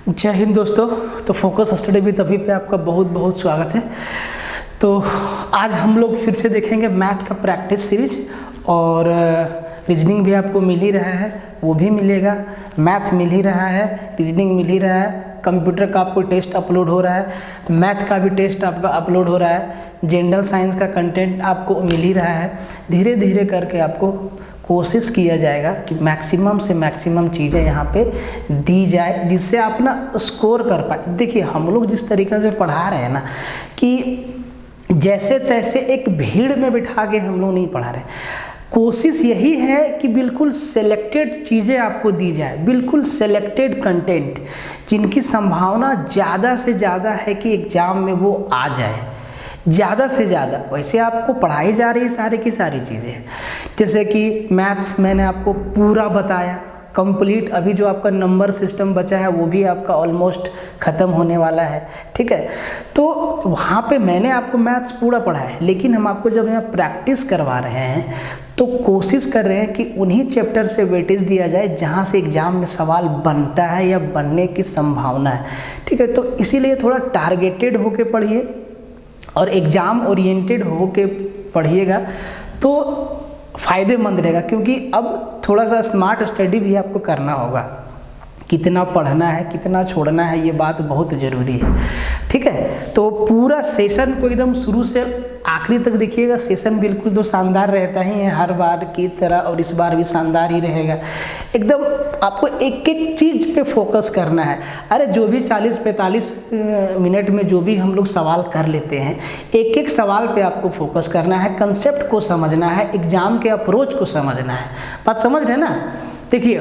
जय हिंद दोस्तों। तो फोकस स्टडी विद अभी पे आपका बहुत बहुत स्वागत है। तो आज हम लोग फिर से देखेंगे मैथ का प्रैक्टिस सीरीज, और रीजनिंग भी आपको मिल ही रहा है, वो भी मिलेगा। मैथ मिल ही रहा है, रीजनिंग मिल ही रहा है, कंप्यूटर का आपको टेस्ट अपलोड हो रहा है, मैथ का भी टेस्ट आपका अपलोड हो रहा है, जनरल साइंस का कंटेंट आपको मिल ही रहा है। धीरे धीरे करके आपको कोशिश किया जाएगा कि मैक्सिमम से मैक्सिमम चीज़ें यहाँ पे दी जाए, जिससे आप ना स्कोर कर पाए। देखिए, हम लोग जिस तरीक़े से पढ़ा रहे हैं ना, कि जैसे तैसे एक भीड़ में बिठा के हम लोग नहीं पढ़ा रहे। कोशिश यही है कि बिल्कुल सेलेक्टेड चीज़ें आपको दी जाए, बिल्कुल सेलेक्टेड कंटेंट, जिनकी संभावना ज़्यादा से ज़्यादा है कि एग्ज़ाम में वो आ जाए, ज़्यादा से ज़्यादा। वैसे आपको पढ़ाई जा रही है सारी की सारी चीज़ें, जैसे कि मैथ्स मैंने आपको पूरा बताया कंप्लीट। अभी जो आपका नंबर सिस्टम बचा है वो भी आपका ऑलमोस्ट ख़त्म होने वाला है, ठीक है। तो वहाँ पे मैंने आपको मैथ्स पूरा पढ़ा है, लेकिन हम आपको जब यहाँ प्रैक्टिस करवा रहे हैं तो कोशिश कर रहे हैं कि उन्हीं चैप्टर से वेटेज दिया जाए जहाँ से एग्ज़ाम में सवाल बनता है या बनने की संभावना है, ठीक है। तो इसीलिए थोड़ा टारगेटेड होके पढ़िए और एग्ज़ाम ओरिएंटेड होके पढ़िएगा तो फ़ायदेमंद रहेगा, क्योंकि अब थोड़ा सा स्मार्ट स्टडी भी आपको करना होगा। कितना पढ़ना है, कितना छोड़ना है, ये बात बहुत ज़रूरी है, ठीक है। तो पूरा सेशन को एकदम शुरू से आखिरी तक देखिएगा। सेशन बिल्कुल तो शानदार रहता ही है हर बार की तरह, और इस बार भी शानदार ही रहेगा। एकदम आपको एक एक चीज़ पे फोकस करना है। अरे जो भी 40-45 मिनट में जो भी हम लोग सवाल कर लेते हैं, एक एक सवाल पे आपको फोकस करना है, कंसेप्ट को समझना है, एग्ज़ाम के अप्रोच को समझना है। बात समझ रहे ना। देखिए,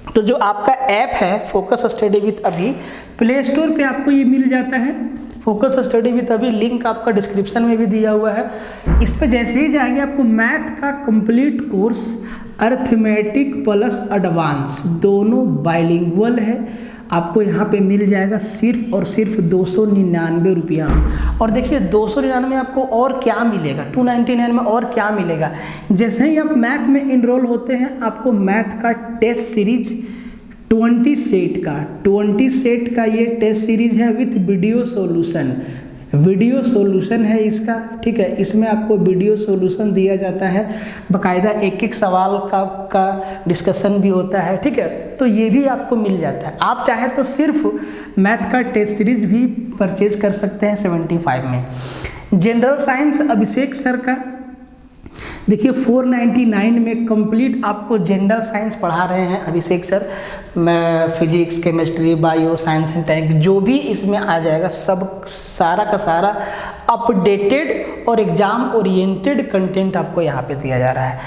तो जो आपका ऐप है फोकस स्टडी विद अभी, प्ले स्टोर पे आपको ये मिल जाता है। फोकस स्टडी विद अभी लिंक आपका डिस्क्रिप्शन में भी दिया हुआ है। इस पे जैसे ही जाएंगे आपको मैथ का complete course arithmetic plus advance दोनों बाइलिंगुअल है, आपको यहाँ पे मिल जाएगा सिर्फ और सिर्फ 299 रुपया में। और देखिए 299 में आपको और क्या मिलेगा, 299 में और क्या मिलेगा। जैसे ही आप मैथ में इनरोल होते हैं, आपको मैथ का टेस्ट सीरीज 20 सेट का ये टेस्ट सीरीज है विथ वीडियो सॉल्यूशन है इसका, ठीक है। इसमें आपको वीडियो सॉल्यूशन दिया जाता है, बाकायदा एक एक सवाल का डिस्कशन भी होता है, ठीक है। तो ये भी आपको मिल जाता है। आप चाहे तो सिर्फ मैथ का टेस्ट सीरीज भी परचेज कर सकते हैं 75 में। जनरल साइंस अभिषेक सर का देखिए 499 में कंप्लीट आपको जनरल साइंस पढ़ा रहे हैं अभिषेक सर। मैं physics, chemistry, bio, science and tech जो भी इसमें आ जाएगा, सब सारा का सारा अपडेटेड और एग्जाम ओरिएंटेड कंटेंट आपको यहाँ पे दिया जा रहा है।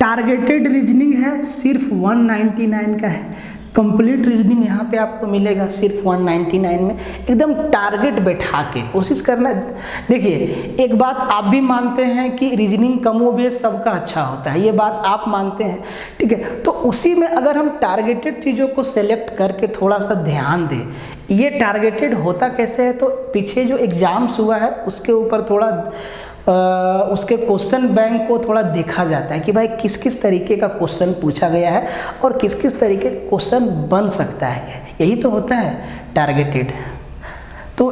टारगेटेड रीजनिंग है, सिर्फ 199 का है। कंप्लीट रीजनिंग यहाँ पे आपको मिलेगा सिर्फ 199 में। एकदम टारगेट बैठा के कोशिश करना। देखिए, एक बात आप भी मानते हैं कि रीजनिंग कमोबेश सबका अच्छा होता है, ये बात आप मानते हैं, ठीक है। तो उसी में अगर हम टारगेटेड चीज़ों को सेलेक्ट करके थोड़ा सा ध्यान दें, ये टारगेटेड होता कैसे है, तो पीछे जो एग्ज़ाम्स हुआ है उसके ऊपर थोड़ा उसके क्वेश्चन बैंक को थोड़ा देखा जाता है कि भाई किस किस तरीके का क्वेश्चन पूछा गया है और किस किस तरीके का क्वेश्चन बन सकता है। यही तो होता है टारगेटेड। तो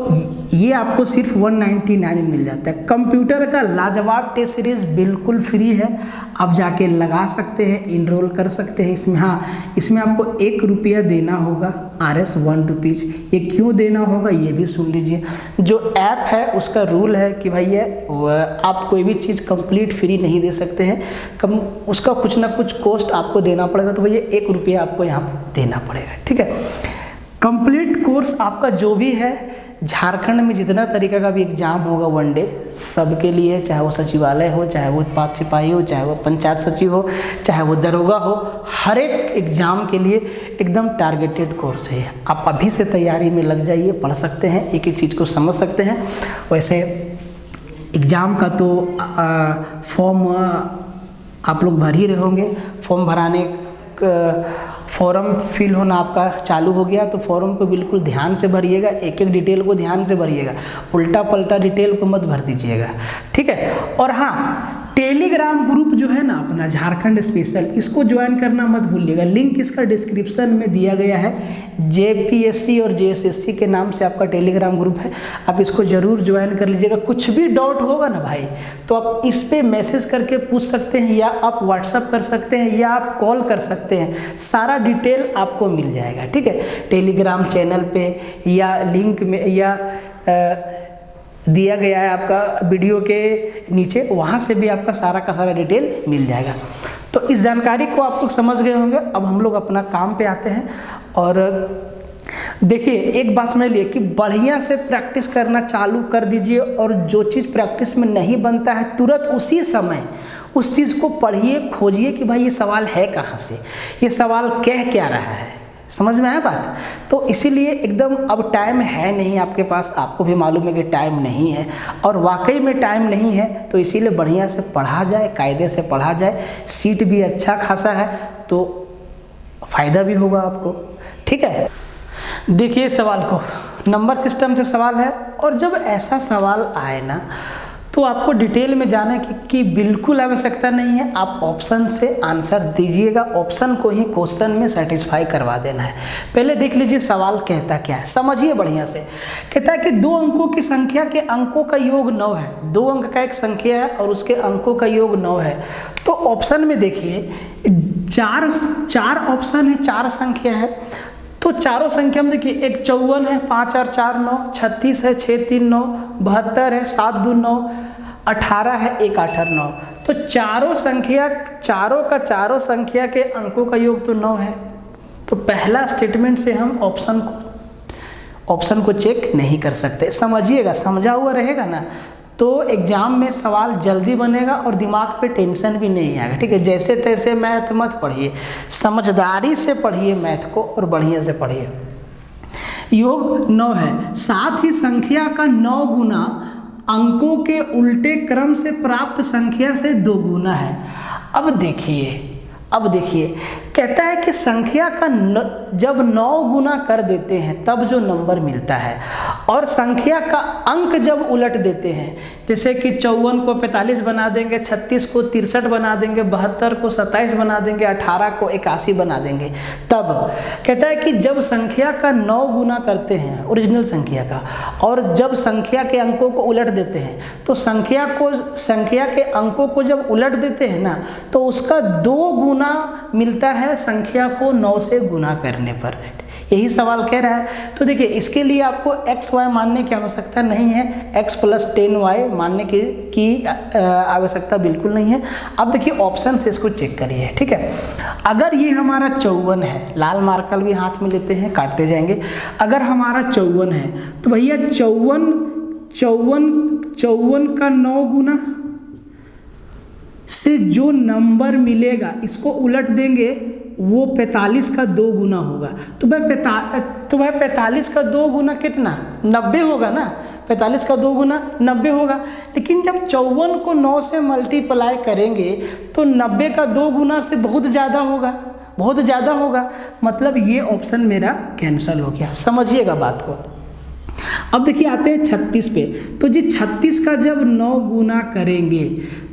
ये आपको सिर्फ 199 मिल जाता है। कंप्यूटर का लाजवाब टेस्ट सीरीज बिल्कुल फ्री है, आप जाके लगा सकते हैं, इनरोल कर सकते हैं इसमें। हाँ, इसमें आपको 1 रुपया देना होगा, RS 1 रुपीज़। ये क्यों देना होगा ये भी सुन लीजिए। जो ऐप है उसका रूल है कि भाई आप कोई भी चीज़ कंप्लीट फ्री नहीं दे सकते हैं, उसका कुछ ना कुछ कॉस्ट आपको देना पड़ेगा। तो भैया 1 रुपया आपको यहाँ पर देना पड़ेगा, ठीक है। कंप्लीट कोर्स आपका जो भी है, झारखंड में जितना तरीका का भी एग्ज़ाम होगा वन डे, सबके लिए, चाहे वो सचिवालय हो, चाहे वो उत्पाद सिपाही हो, चाहे वो पंचायत सचिव हो, चाहे वो दरोगा हो, हर एक एग्ज़ाम के लिए एकदम टारगेटेड कोर्स है। आप अभी से तैयारी में लग जाइए, पढ़ सकते हैं, एक एक चीज़ को समझ सकते हैं। वैसे एग्ज़ाम का तो फॉर्म आप लोग भर ही रहे होंगे। फॉर्म भराने फॉर्म फिल होना आपका चालू हो गया, तो फॉर्म को बिल्कुल ध्यान से भरिएगा, एक एक डिटेल को ध्यान से भरिएगा, उल्टा पलटा डिटेल को मत भर दीजिएगा, ठीक है। और हाँ, टेलीग्राम ग्रुप जो है ना अपना झारखंड स्पेशल, इसको ज्वाइन करना मत भूलिएगा। लिंक इसका डिस्क्रिप्शन में दिया गया है। JPSC और JSSC के नाम से आपका टेलीग्राम ग्रुप है, आप इसको ज़रूर ज्वाइन कर लीजिएगा। कुछ भी डाउट होगा ना भाई तो आप इस पे मैसेज करके पूछ सकते हैं, या आप व्हाट्सअप कर सकते हैं, या आप कॉल कर सकते हैं। सारा डिटेल आपको मिल जाएगा, ठीक है, टेलीग्राम चैनल पे या लिंक में, या दिया गया है आपका वीडियो के नीचे, वहाँ से भी आपका सारा का सारा डिटेल मिल जाएगा। तो इस जानकारी को आप लोग समझ गए होंगे। अब हम लोग अपना काम पे आते हैं। और देखिए एक बात समझ लिए कि बढ़िया से प्रैक्टिस करना चालू कर दीजिए, और जो चीज़ प्रैक्टिस में नहीं बनता है तुरंत उसी समय उस चीज़ को पढ़िए, खोजिए कि भाई ये सवाल है कहाँ से, ये सवाल कह क्या रहा है। समझ में आया बात? तो इसीलिए एकदम अब टाइम है नहीं आपके पास, आपको भी मालूम है कि टाइम नहीं है, और वाकई में टाइम नहीं है, तो इसीलिए बढ़िया से पढ़ा जाए, कायदे से पढ़ा जाए। सीट भी अच्छा खासा है तो फ़ायदा भी होगा आपको, ठीक है। देखिए सवाल को, नंबर सिस्टम से सवाल है, और जब ऐसा सवाल आए ना तो आपको डिटेल में जाने की बिल्कुल आवश्यकता नहीं है। आप ऑप्शन से आंसर दीजिएगा, ऑप्शन को ही क्वेश्चन में सेटिस्फाई करवा देना है। पहले देख लीजिए सवाल कहता क्या है, समझिए बढ़िया से। कहता है कि 2 अंकों की संख्या के अंकों का योग 9 है। 2 अंक का एक संख्या है और उसके अंकों का योग 9 है। तो ऑप्शन में देखिए चार ऑप्शन है, 4 संख्या है। तो चारों संख्या में देखिए, एक 54 है, 5 और 4 9, 36 है, 6 3 9, 72 है, 7 2 9, 18 है, 1 8 9। तो चारों चारों संख्या के अंकों का योग तो 9 है। तो पहला स्टेटमेंट से हम ऑप्शन को चेक नहीं कर सकते। समझिएगा, समझा हुआ रहेगा ना तो एग्जाम में सवाल जल्दी बनेगा और दिमाग पे टेंशन भी नहीं आएगा, ठीक है। जैसे तैसे मैथ मत पढ़िए, समझदारी से पढ़िए मैथ को, और बढ़िया से पढ़िए। योग 9 है, साथ ही संख्या का 9 गुना अंकों के उल्टे क्रम से प्राप्त संख्या से 2 गुना है। अब देखिए कहता है कि संख्या का जब 9 गुना कर देते हैं तब जो नंबर मिलता है, और संख्या का अंक जब उलट देते हैं, जैसे कि 54 को 45 बना देंगे, 36 को 63 बना देंगे, 72 को 27 बना देंगे, 18 को 81 बना देंगे, तब कहता है कि जब संख्या का 9 गुना करते हैं ओरिजिनल संख्या का, और जब संख्या के अंकों को उलट देते हैं, तो संख्या के अंकों को जब उलट देते हैं ना तो उसका 2 गुना मिलता है संख्या को 9 से गुना करने पर। यही सवाल कह रहा है। तो देखिए इसके लिए आपको XY मानने की आवश्यकता नहीं है, X + 10Y मानने की आवश्यकता बिल्कुल नहीं है। अब देखिए ऑप्शन से इसको चेक करिए, ठीक है। अगर ये हमारा 54 है, लाल मार्कर भी हाथ में लेते हैं, काटते जाएंगे। अगर हमारा 54 है तो भैया 54 का 9 गुना से जो नंबर मिलेगा इसको उलट देंगे, वो 45 का 2 गुना होगा। तो भाई 45 का 2 गुना कितना? 90 होगा ना। 45 का 2 गुना 90 होगा। लेकिन जब 54 को 9 से मल्टीप्लाई करेंगे तो 90 का 2 गुना से बहुत ज़्यादा होगा। मतलब ये ऑप्शन मेरा कैंसिल हो गया। समझिएगा बात को। अब देखिए आते हैं 36 पे। तो जी 36 का जब 9 गुना करेंगे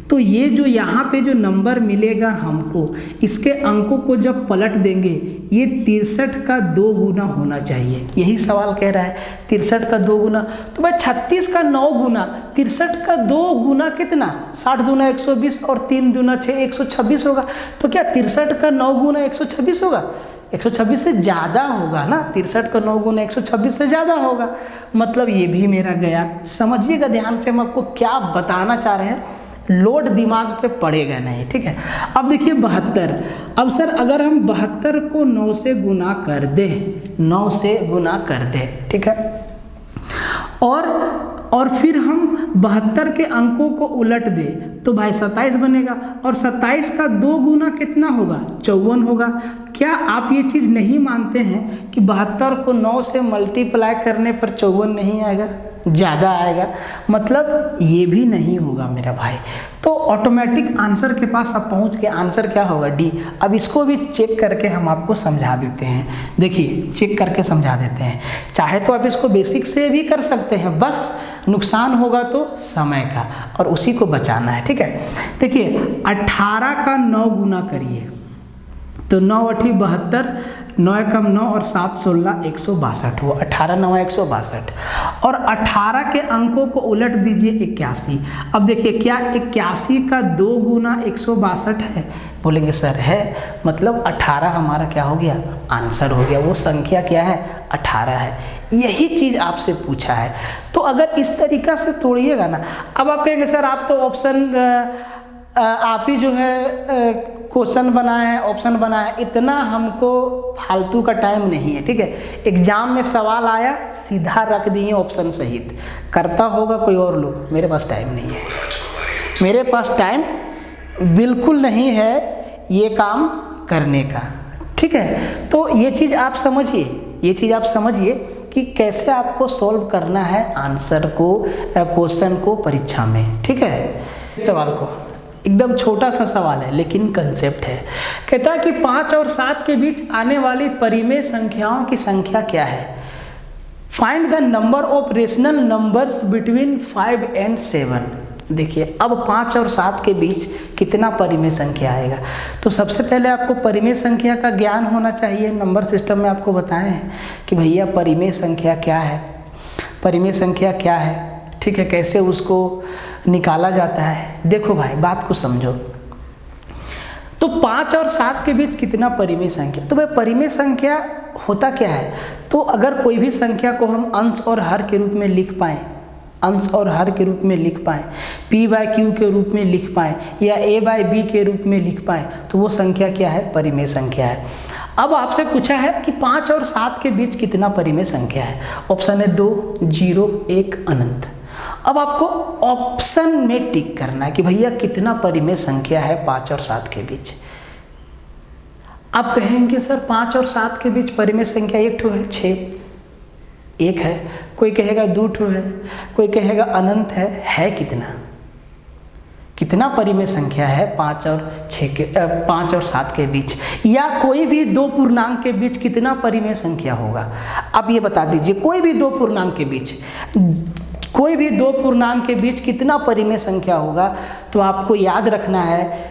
तो ये जो यहाँ पे जो नंबर मिलेगा हमको, इसके अंकों को जब पलट देंगे ये 63 का 2 गुना होना चाहिए। यही सवाल कह रहा है, 63 का 2 गुना। तो भाई 36 का 9 गुना 63 का 2 गुना कितना? 60 दूना 120 और 3 दूना 6, 126 होगा। तो क्या 63 का 9 गुना 126 होगा? 126 से ज़्यादा होगा ना। 63 का 9 गुना 126 से ज़्यादा होगा। मतलब ये भी मेरा गया। समझिएगा ध्यान से, हम आपको क्या बताना चाह रहे हैं, लोड दिमाग पे पड़ेगा नहीं, ठीक है। अब देखिए 72। अब सर अगर हम 72 को 9 से गुना कर दें, ठीक है, और फिर हम 72 के अंकों को उलट दें तो भाई 27 बनेगा। और 27 का 2 गुना कितना होगा? 54 होगा। क्या आप ये चीज़ नहीं मानते हैं कि 72 को 9 से मल्टीप्लाई करने पर 54 नहीं आएगा, ज़्यादा आएगा? मतलब ये भी नहीं होगा मेरा भाई। तो ऑटोमेटिक आंसर के पास आप पहुंच के आंसर क्या होगा? डी। अब इसको भी चेक करके हम आपको समझा देते हैं। देखिए चेक करके समझा देते हैं। चाहे तो आप इसको बेसिक से भी कर सकते हैं, बस नुकसान होगा तो समय का, और उसी को बचाना है। ठीक है, देखिए 18 का 9 गुना करिए तो 9 8 72, 9 कम 9 और 7 16 162 हुआ। 18 9 162 और 18 के अंकों को उलट दीजिए 81। अब देखिए क्या 81 का 2 गुना 162 है? बोलेंगे सर है, मतलब 18 हमारा क्या हो गया, आंसर हो गया। वो संख्या क्या है, 18 है। यही चीज़ आपसे पूछा है। तो अगर इस तरीक़ा से तोड़िएगा ना, अब आप कहेंगे सर आप तो ऑप्शन आप ही जो है क्वेश्चन बनाए हैं, ऑप्शन बनाए, इतना हमको फालतू का टाइम नहीं है। ठीक है, एग्जाम में सवाल आया सीधा रख दिए ऑप्शन सहित, करता होगा कोई और लोग, मेरे पास टाइम नहीं है, मेरे पास टाइम बिल्कुल नहीं है ये काम करने का। ठीक है, तो ये चीज़ आप समझिए, ये चीज़ आप समझिए कि कैसे आपको सॉल्व करना है आंसर को, क्वेश्चन को परीक्षा में। ठीक है, सवाल को एकदम छोटा सा सवाल है लेकिन कंसेप्ट है। कहता है कि 5 और 7 के बीच आने वाली परिमेय संख्याओं की संख्या क्या है? Find the number of rational numbers between 5 and 7। देखिए अब 5 और 7 के बीच कितना परिमेय संख्या आएगा। तो सबसे पहले आपको परिमेय संख्या का ज्ञान होना चाहिए। नंबर सिस्टम में आपको बताए हैं कि भैया परिमेय संख्या क्या है, परिमेय संख्या क्या है। ठीक है, कैसे उसको निकाला जाता है। देखो भाई बात को समझो, तो 5 और 7 के बीच कितना परिमेय संख्या, तो भाई परिमेय संख्या होता क्या है? तो अगर कोई भी संख्या को हम अंश और हर के रूप में लिख पाएँ, अंश और हर के रूप में लिख पाएँ, p बाय क्यू के रूप में लिख पाएँ या a बाय b के रूप में लिख पाएँ, तो वो संख्या क्या है, परिमेय संख्या है। अब आपसे पूछा है कि 5 और 7 के बीच कितना परिमेय संख्या है। ऑप्शन है 2, 0, 1, अनंत। अब आपको ऑप्शन में टिक करना है कि भैया कितना परिमेय संख्या है 5 और 7 के बीच। आप कहेंगे सर 5 और 7 के बीच परिमेय संख्या एक ठो है, 6, एक है, कोई कहेगा 2 ठो है, कोई कहेगा अनंत है कितना, कितना परिमेय संख्या है 5 और 7 के बीच, या कोई भी दो पूर्णांक के बीच कितना परिमेय संख्या होगा। अब ये बता दीजिए कोई भी दो पूर्णांक के बीच, कोई भी दो पूर्णांक के बीच कितना परिमेय संख्या होगा। तो आपको याद रखना है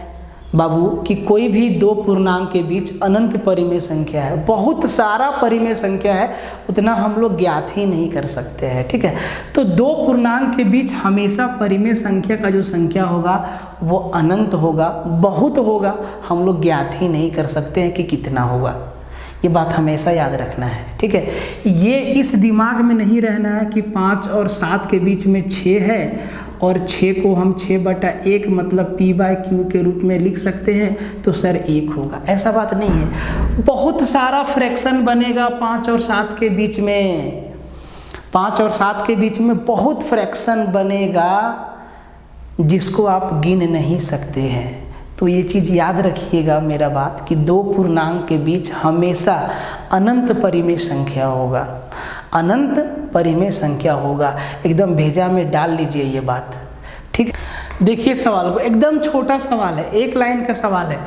बाबू कि कोई भी दो पूर्णांक के बीच अनंत परिमेय संख्या है, बहुत सारा परिमेय संख्या है, उतना हम लोग ज्ञात ही नहीं कर सकते हैं। ठीक है, तो दो पूर्णांक के बीच हमेशा परिमेय संख्या का जो संख्या होगा वो अनंत होगा, बहुत होगा, हम लोग ज्ञात ही नहीं कर सकते हैं कि कितना होगा। ये बात हमेशा याद रखना है। ठीक है, ये इस दिमाग में नहीं रहना है कि 5 और 7 के बीच में 6 है और 6 को हम 6/1 मतलब p बाय क्यू के रूप में लिख सकते हैं तो सर 1 होगा, ऐसा बात नहीं है। बहुत सारा फ्रैक्शन बनेगा 5 और 7 के बीच में, 5 और 7 के बीच में बहुत फ्रैक्शन बनेगा जिसको आप गिन नहीं सकते हैं। तो ये चीज़ याद रखिएगा मेरा बात कि दो पूर्णांक के बीच हमेशा अनंत परिमेय संख्या होगा, अनंत परिमेय संख्या होगा। एकदम भेजा में डाल लीजिए ये बात। ठीक, देखिए सवाल को, एकदम छोटा सवाल है, एक लाइन का सवाल है,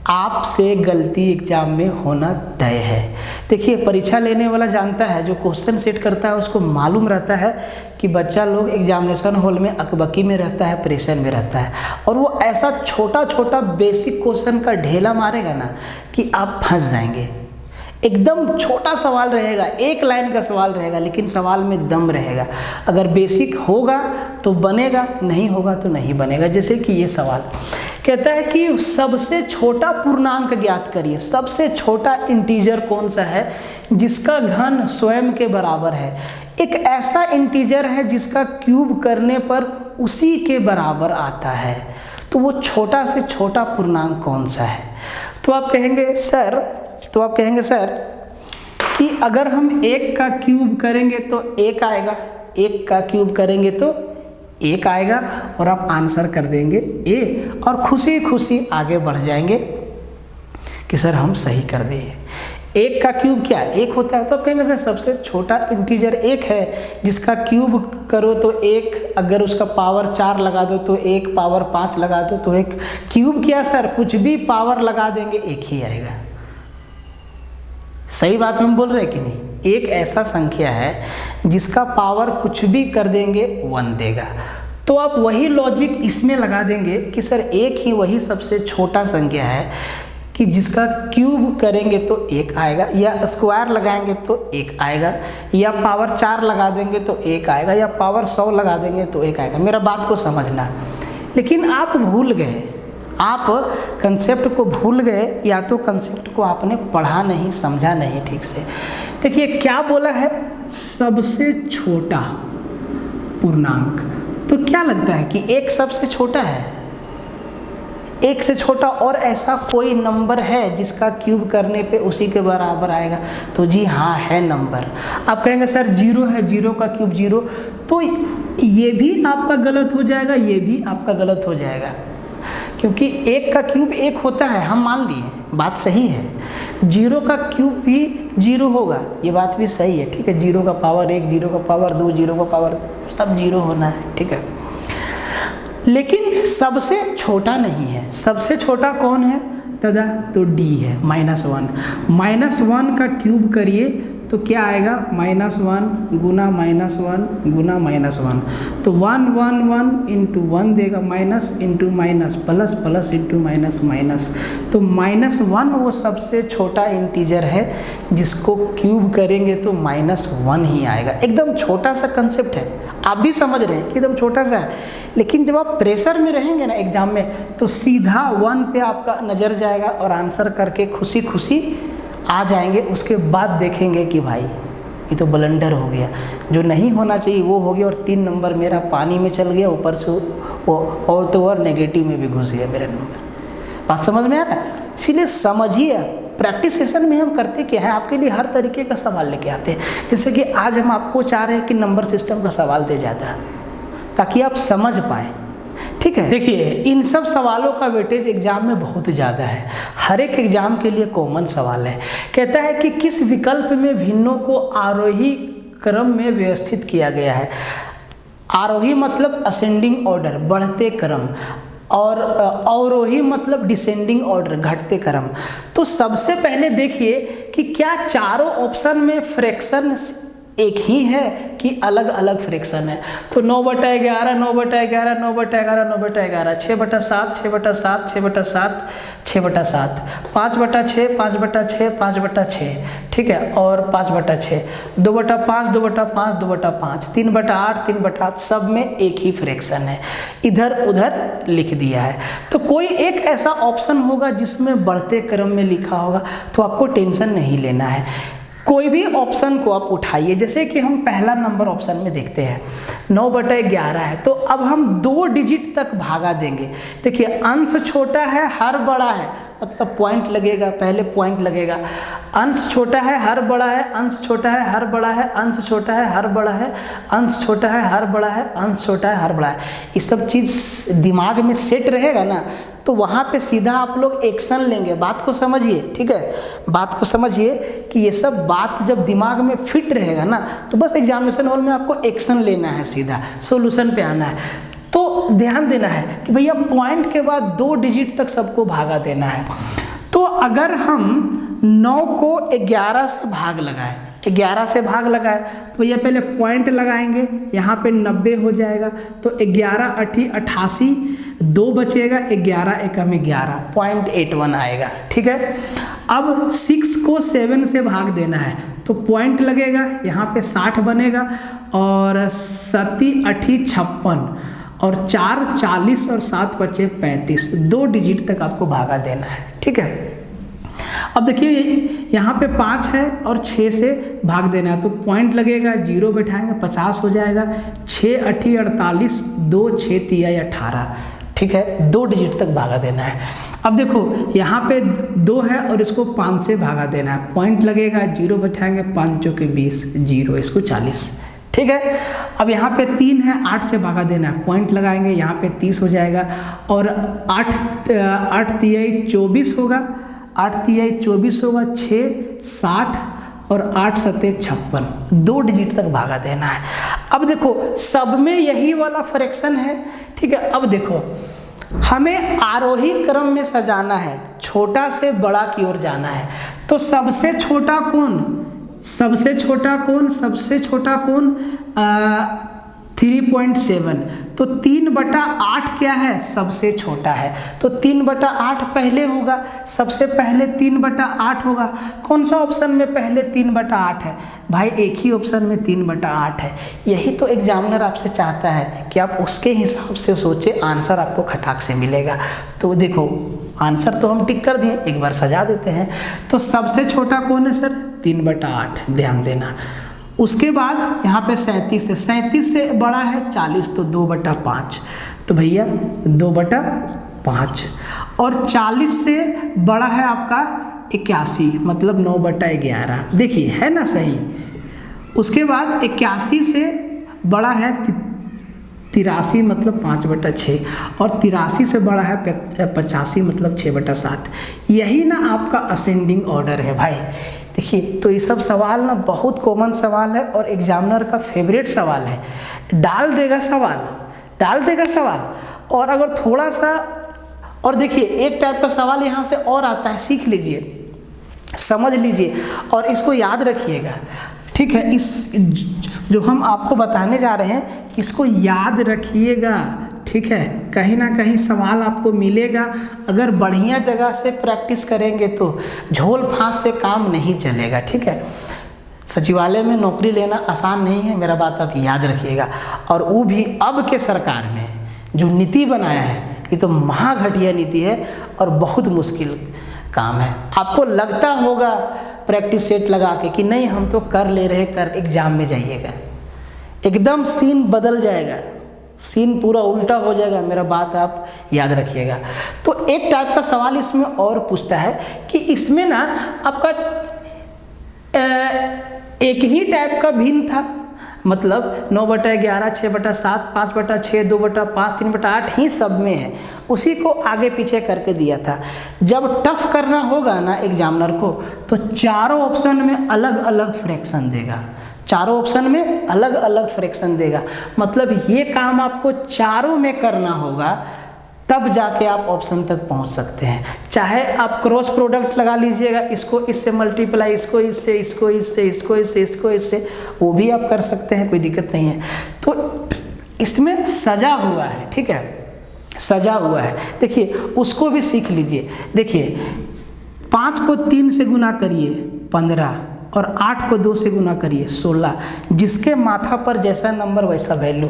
आपसे गलती एग्जाम में होना तय है। देखिए परीक्षा लेने वाला जानता है, जो क्वेश्चन सेट करता है उसको मालूम रहता है कि बच्चा लोग एग्जामिनेशन हॉल में अकबकी में रहता है, प्रेशर में रहता है, और वो ऐसा छोटा छोटा बेसिक क्वेश्चन का ढेला मारेगा ना कि आप फंस जाएंगे। एकदम छोटा सवाल रहेगा, एक लाइन का सवाल रहेगा, लेकिन सवाल में दम रहेगा। अगर बेसिक होगा तो बनेगा, नहीं होगा तो नहीं बनेगा। जैसे कि ये सवाल कहता है कि सबसे छोटा पूर्णांक ज्ञात करिए। सबसे छोटा इंटीजर कौन सा है जिसका घन स्वयं के बराबर है? एक ऐसा इंटीजर है जिसका क्यूब करने पर उसी के बराबर आता है, तो वो छोटा से छोटा पूर्णांक कौन सा है? तो आप कहेंगे सर कि अगर हम 1 का क्यूब करेंगे तो 1 आएगा, 1 का क्यूब करेंगे तो 1 आएगा, और आप आंसर कर देंगे A और खुशी खुशी आगे बढ़ जाएंगे कि सर हम सही कर दिए। 1 का क्यूब क्या 1 होता है, तो आप कहेंगे सर सबसे छोटा इंटीजर 1 है जिसका क्यूब करो तो 1, अगर उसका पावर 4 लगा दो तो 1, पावर 5 लगा दो तो 1। क्यूब क्या सर, कुछ भी पावर लगा देंगे 1 ही आएगा। सही बात हम बोल रहे हैं कि नहीं? एक ऐसा संख्या है जिसका पावर कुछ भी कर देंगे 1 देगा। तो आप वही लॉजिक इसमें लगा देंगे कि सर एक ही वही सबसे छोटा संख्या है कि जिसका क्यूब करेंगे तो 1 आएगा, या स्क्वायर लगाएंगे तो 1 आएगा, या पावर 4 लगा देंगे तो 1 आएगा, या पावर 100 लगा देंगे तो 1 आएगा। मेरा बात को समझना। लेकिन आप भूल गए, आप कंसेप्ट को भूल गए, या तो कंसेप्ट को आपने पढ़ा नहीं, समझा नहीं ठीक से। देखिए क्या बोला है, सबसे छोटा पूर्णांक। तो क्या लगता है कि 1 सबसे छोटा है? 1 से छोटा और ऐसा कोई नंबर है जिसका क्यूब करने पे उसी के बराबर आएगा? तो जी हाँ, है नंबर। आप कहेंगे सर 0 है, 0 का क्यूब 0, तो ये भी आपका गलत हो जाएगा, ये भी आपका गलत हो जाएगा, क्योंकि 1 का क्यूब 1 होता है, हम मान लिए, बात सही है। 0 का क्यूब भी 0 होगा, ये बात भी सही है, ठीक है। 0 का पावर 1, 0 का पावर 2, 0 का पावर सब 0 होना है, ठीक है। लेकिन सबसे छोटा नहीं है। सबसे छोटा कौन है दादा? तो D है, -1। -1 का क्यूब करिए तो क्या आएगा? -1 गुना -1 गुना -1, तो 1 1 1 इंटू 1 देगा, minus into minus, plus plus into minus minus. तो -1 वो सबसे छोटा इंटीजर है जिसको क्यूब करेंगे तो -1 ही आएगा। एकदम छोटा सा कंसेप्ट है, आप भी समझ रहे हैं कि एकदम छोटा सा है। लेकिन जब आप प्रेशर में रहेंगे ना एग्जाम में, तो सीधा 1 पे आपका नज़र जाएगा और आंसर करके खुशी खुशी आ जाएंगे। उसके बाद देखेंगे कि भाई ये तो ब्लंडर हो गया, जो नहीं होना चाहिए वो हो गया, और 3 नंबर मेरा पानी में चल गया, ऊपर से वो और तो और नेगेटिव में भी घुस गया मेरा नंबर। बात समझ में आ रहा है? इसीलिए समझिए, प्रैक्टिस सेशन में हम करते क्या है, आपके लिए हर तरीके का सवाल लेके आते हैं। जैसे कि आज हम आपको चाह रहे हैं कि नंबर सिस्टम का सवाल दे जाता, ताकि आप समझ पाएँ, ठीक है। देखिए इन सब सवालों का वेटेज एग्जाम में बहुत ज़्यादा है, हर एक एग्जाम के लिए कॉमन सवाल है। कहता है कि किस विकल्प में भिन्नों को आरोही क्रम में व्यवस्थित किया गया है। आरोही मतलब असेंडिंग ऑर्डर, बढ़ते क्रम, और अवरोही मतलब डिसेंडिंग ऑर्डर, घटते क्रम। तो सबसे पहले देखिए कि क्या चारों ऑप्शन में फ्रैक्शन एक ही है कि अलग अलग फ्रैक्शन है। तो 9/11, 9/11, 9/11, 9/11, 6/7, 6/7, 6/7, 6/7, 5/6, 5/6, 5/6, ठीक है, और 5/6, 2/5, 2/5, 2/5, 3/8, 3/8, सब में एक ही फ्रैक्शन है, इधर उधर लिख दिया है। तो कोई एक ऐसा ऑप्शन होगा जिसमें बढ़ते क्रम में लिखा होगा, तो आपको टेंशन नहीं लेना है। कोई भी ऑप्शन को आप उठाइए, जैसे कि हम पहला नंबर ऑप्शन में देखते हैं 9/11 है, तो अब हम 2 डिजिट तक भागा देंगे। देखिए अंश छोटा है, हर बड़ा है, मतलब पॉइंट लगेगा, पहले पॉइंट लगेगा। अंश छोटा है, हर बड़ा है, अंश छोटा है, हर बड़ा है, अंश छोटा है, हर बड़ा है, अंश छोटा है, हर बड़ा है, अंश छोटा है, हर बड़ा है। ये सब चीज़ दिमाग में सेट रहेगा ना, तो वहाँ पे सीधा आप लोग एक्शन लेंगे। बात को समझिए, ठीक है, बात को समझिए कि ये सब बात जब दिमाग में फिट रहेगा ना, तो बस एग्जामिनेशन हॉल में आपको एक्शन लेना है, सीधा सॉल्यूशन पे आना है। तो ध्यान देना है कि भैया पॉइंट के बाद 2 डिजिट तक सबको भागा देना है। तो अगर हम 9 को 11 से भाग लगाएं, 11 से भाग लगाए, तो भैया पहले पॉइंट लगाएंगे, यहाँ पे 90 हो जाएगा, तो 11 8 88, 2 बचेगा, 11 एकम 11, 0.81 आएगा, ठीक है। अब 6 को 7 से भाग देना है, तो पॉइंट लगेगा, यहाँ पे 60 बनेगा, और 7 8 56, और 4 40, और 7 बचे 35, 2 डिजिट तक आपको भागा देना है, ठीक है। अब देखिए यहाँ पे 5 है और 6 से भाग देना है, तो पॉइंट लगेगा, 0 बैठाएंगे, 50 हो जाएगा, 6 8 48, 2 6 3 18, ठीक है, 2 डिजिट तक भागा देना है। अब देखो यहाँ पे 2 है और इसको 5 से भागा देना है, पॉइंट लगेगा, 0 बैठाएंगे, 5 चौके 20, 0, इसको 40, ठीक है। अब यहाँ पे 3 है, 8 से भागा देना है, पॉइंट लगाएंगे, यहाँ पे 30 हो जाएगा, और 8 3 24 होगा, 8 3 24 होगा, 6 60, और 8 7 56, 2 डिजिट तक भागा देना है। अब देखो सब में यही वाला फ्रैक्शन है, ठीक है। अब देखो हमें आरोही क्रम में सजाना है, छोटा से बड़ा की ओर जाना है, तो सबसे छोटा कौन? सबसे छोटा कोण 3.7, तो 3/8 क्या है, सबसे छोटा है, तो 3/8 पहले होगा, सबसे पहले 3/8 होगा। कौन सा ऑप्शन में पहले 3/8 है भाई, एक ही ऑप्शन में 3/8 है। यही तो एग्जामिनर आपसे चाहता है कि आप उसके हिसाब से सोचे, आंसर आपको खटाक से मिलेगा। तो देखो आंसर तो हम टिक कर दिए, एक बार सजा देते हैं। तो सबसे छोटा कौन है सर, 3/8, ध्यान देना। उसके बाद यहाँ पे 37 है, 37 से बड़ा है 40, तो 2/5, तो भैया 2/5। और 40 से बड़ा है आपका 81, मतलब 9/11, देखिए है ना सही। उसके बाद 81 से बड़ा है 83, मतलब 5/6, और 83 से बड़ा है 85, मतलब 6/7। यही ना आपका असेंडिंग ऑर्डर है भाई। देखिए तो ये सब सवाल ना बहुत कॉमन सवाल है और एग्जामिनर का फेवरेट सवाल है। डाल देगा सवाल। और अगर थोड़ा सा, और देखिए एक टाइप का सवाल यहाँ से और आता है, सीख लीजिए, समझ लीजिए और इसको याद रखिएगा, ठीक है। इस जो हम आपको बताने जा रहे हैं इसको याद रखिएगा, ठीक है। कहीं ना कहीं सवाल आपको मिलेगा, अगर बढ़िया जगह से प्रैक्टिस करेंगे तो झोल फांस से काम नहीं चलेगा, ठीक है। सचिवालय में नौकरी लेना आसान नहीं है, मेरा बात आप याद रखिएगा। और वो भी अब के सरकार में जो नीति बनाया है, ये तो महाघटिया नीति है और बहुत मुश्किल काम है। आपको लगता होगा प्रैक्टिस सेट लगा के कि नहीं हम तो कर ले रहे, कर एग्जाम में जाइएगा, एकदम सीन बदल जाएगा, सीन पूरा उल्टा हो जाएगा, मेरा बात आप याद रखिएगा। तो एक टाइप का सवाल इसमें और पूछता है कि इसमें ना आपका एक ही टाइप का भिन्न था, मतलब 9/11, 6/7, 5/6, 2/5, 3/8 ही सब में है, उसी को आगे पीछे करके दिया था। जब टफ करना होगा ना एग्जामिनर को, तो चारों ऑप्शन में अलग अलग फ्रैक्शन देगा, चारों ऑप्शन में अलग अलग फ्रैक्शन देगा। मतलब ये काम आपको चारों में करना होगा, तब जाके आप ऑप्शन तक पहुंच सकते हैं। चाहे आप क्रॉस प्रोडक्ट लगा लीजिएगा, इसको इससे मल्टीप्लाई, इसको इससे, इसको इससे, इसको इससे, इसको इससे, वो भी आप कर सकते हैं, कोई दिक्कत नहीं है। तो इसमें सजा हुआ है, ठीक है, सजा हुआ है। देखिए उसको भी सीख लीजिए। देखिए 5 को 3 से गुना करिए 15, और 8 को 2 से गुना करिए 16। जिसके माथा पर जैसा नंबर वैसा वैल्यू।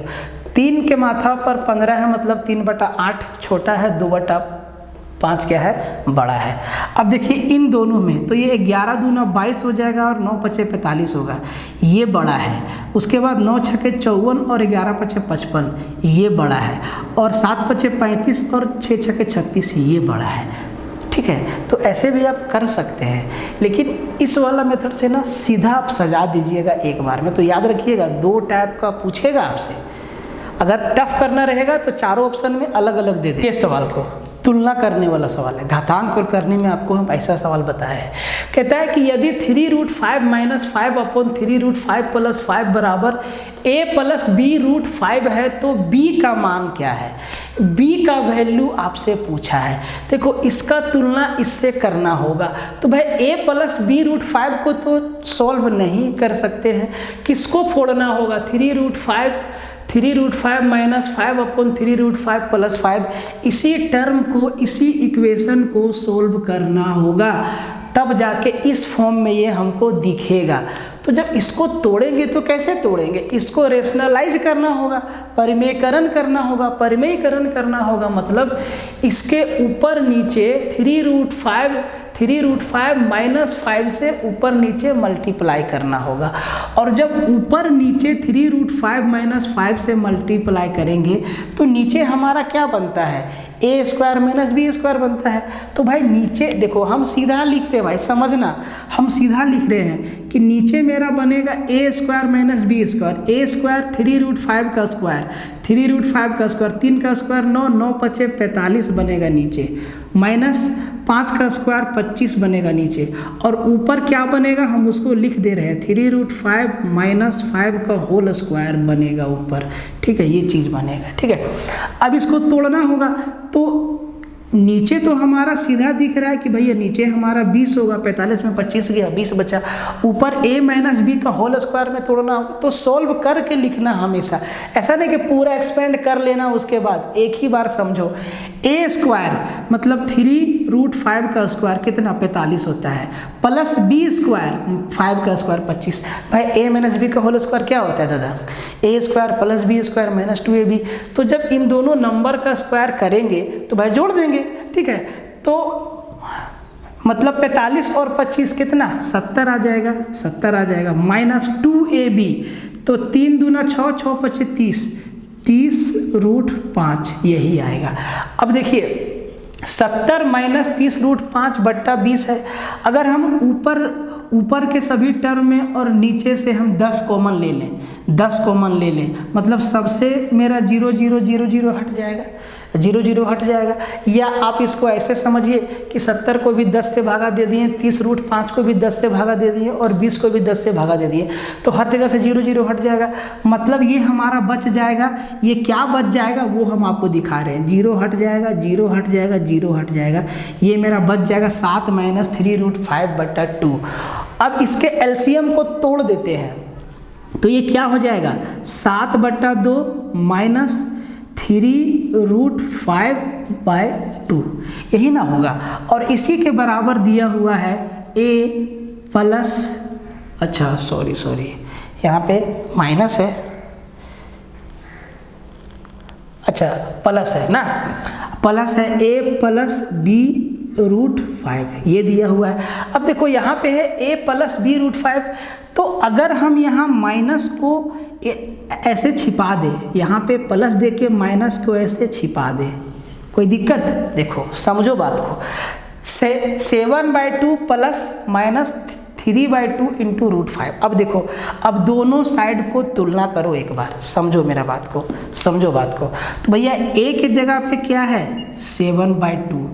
3 के माथा पर 15 है, मतलब 3/8 छोटा है, 2/5 क्या है, बड़ा है। अब देखिए इन दोनों में तो ये 11 दूना 22 हो जाएगा और 9 पचे 45 होगा, ये बड़ा है। उसके बाद 9 छके 54 और 11 पचे 55, ये बड़ा है। और 7 पचे 35 और 6 छके 36, ये बड़ा है, ठीक है। तो ऐसे भी आप कर सकते हैं, लेकिन इस वाला मेथड से ना सीधा आप सजा दीजिएगा एक बार में। तो याद रखिएगा 2 टाइप का पूछेगा आपसे, अगर टफ करना रहेगा तो चारों ऑप्शन में अलग अलग दे दे। इस सवाल को तुलना करने वाला सवाल है, घातांक और करने में आपको हम ऐसा सवाल बताया है। कहता है कि यदि 3√5 - 5/3√5 + 5 बराबर a + b√5 है तो b का मान क्या है। b का वैल्यू आपसे पूछा है। देखो इसका तुलना इससे करना होगा, तो भाई a + b√5 को तो सॉल्व नहीं कर सकते हैं, किसको फोड़ना होगा, 3√5 - 5/3√5 + 5, इसी टर्म को, इसी इक्वेशन को सोल्व करना होगा, तब जाके इस फॉर्म में ये हमको दिखेगा। तो जब इसको तोड़ेंगे तो कैसे तोड़ेंगे, इसको रेशनलाइज करना होगा, परिमेयकरण करना होगा। परिमेयकरण करना होगा मतलब इसके ऊपर नीचे 3√5 - 5 से ऊपर नीचे मल्टीप्लाई करना होगा। और जब ऊपर नीचे 3√5 - 5 से मल्टीप्लाई करेंगे तो नीचे हमारा क्या बनता है, a² - b² बनता है। तो भाई नीचे देखो हम सीधा लिख रहे हैं, भाई समझना, हम सीधा लिख रहे हैं कि नीचे मेरा बनेगा a² - b², a² 3√5 का स्क्वायर, 3√5 का स्क्वायर, 3 का स्क्वायर 9, 9 पचे 45 बनेगा नीचे, माइनस 5 का स्क्वायर 25 बनेगा नीचे, और ऊपर क्या बनेगा हम उसको लिख दे रहे हैं, 3√5 - 5 का होल स्क्वायर बनेगा ऊपर, ठीक है, ये चीज़ बनेगा, ठीक है। अब इसको तोड़ना होगा, तो नीचे तो हमारा सीधा दिख रहा है कि भैया नीचे हमारा 20 होगा, 45 में 25 गया, 20 बचा। ऊपर a माइनस बी का होल स्क्वायर में तोड़ना होगा, तो सॉल्व करके लिखना हमेशा, ऐसा नहीं कि पूरा एक्सपेंड कर लेना उसके बाद, एक ही बार समझो। a स्क्वायर मतलब 3√5 का स्क्वायर कितना 45 होता है, प्लस b स्क्वायर 5 का स्क्वायर 25। भाई a माइनस बी का होल स्क्वायर क्या होता है दादा, a square plus b square minus 2ab। तो जब इन दोनों नंबर का स्क्वायर करेंगे तो भाई जोड़ देंगे, ठीक है। तो मतलब 45 और 25 कितना 70 आ जाएगा, 70 आ जाएगा, माइनस 2ab, तो 3 दूना 6, 6 25 30√5 यही आएगा। अब देखिए 70 माइनस 30√5 बट्टा 20 है। अगर हम ऊपर के सभी टर्म में और नीचे से हम 10 कॉमन ले लें, 10 कॉमन ले लें, मतलब सबसे मेरा 0 0 0 0 हट जाएगा, 0 0 हट जाएगा। या आप इसको ऐसे समझिए कि 70 को भी 10 से भागा दे दिए, 30√5 को भी 10 से भागा दे दिए और 20 को भी 10 से भागा दे दिए, तो हर जगह से 0 0 हट जाएगा। मतलब ये हमारा बच जाएगा, ये क्या बच जाएगा वो हम आपको दिखा रहे हैं, 0 हट जाएगा, 0 हट जाएगा, 0 हट जाएगा, ये मेरा बच जाएगा 7 माइनस 3√5 बट्टा 2। अब इसके एलसीएम को तोड़ देते हैं, तो ये क्या हो जाएगा 7 बट्टा 2 माइनस 3√5/2, यही ना होगा। और इसी के बराबर दिया हुआ है a प्लस, अच्छा सॉरी यहाँ पे माइनस है, अच्छा प्लस है ना, प्लस है a प्लस b√5, ये दिया हुआ है। अब देखो यहाँ पे है a प्लस b√5, तो अगर हम यहाँ माइनस को ऐसे छिपा दे, यहाँ पे प्लस दे के माइनस को ऐसे छिपा दे, कोई दिक्कत? देखो समझो बात को, 7/2 प्लस माइनस 3/2 इंटू √5। अब देखो, अब दोनों साइड को तुलना करो एक बार, समझो मेरा बात को, समझो बात को। तो भैया a के जगह पे क्या है 7/2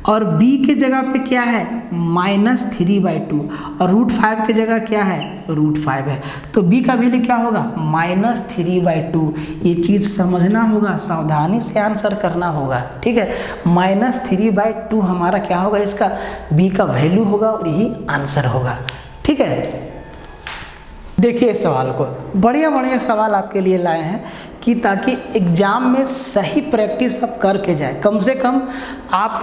और b के जगह पे क्या है माइनस 3/2 और √5 के जगह क्या है √5 है, तो b का वैल्यू क्या होगा माइनस 3/2। ये चीज़ समझना होगा, सावधानी से आंसर करना होगा, ठीक है। माइनस 3/2 हमारा क्या होगा, इसका b का वैल्यू होगा और यही आंसर होगा, ठीक है। देखिए इस सवाल को, बढ़िया सवाल आपके लिए लाए हैं कि ताकि एग्ज़ाम में सही प्रैक्टिस आप करके जाए। कम से कम आप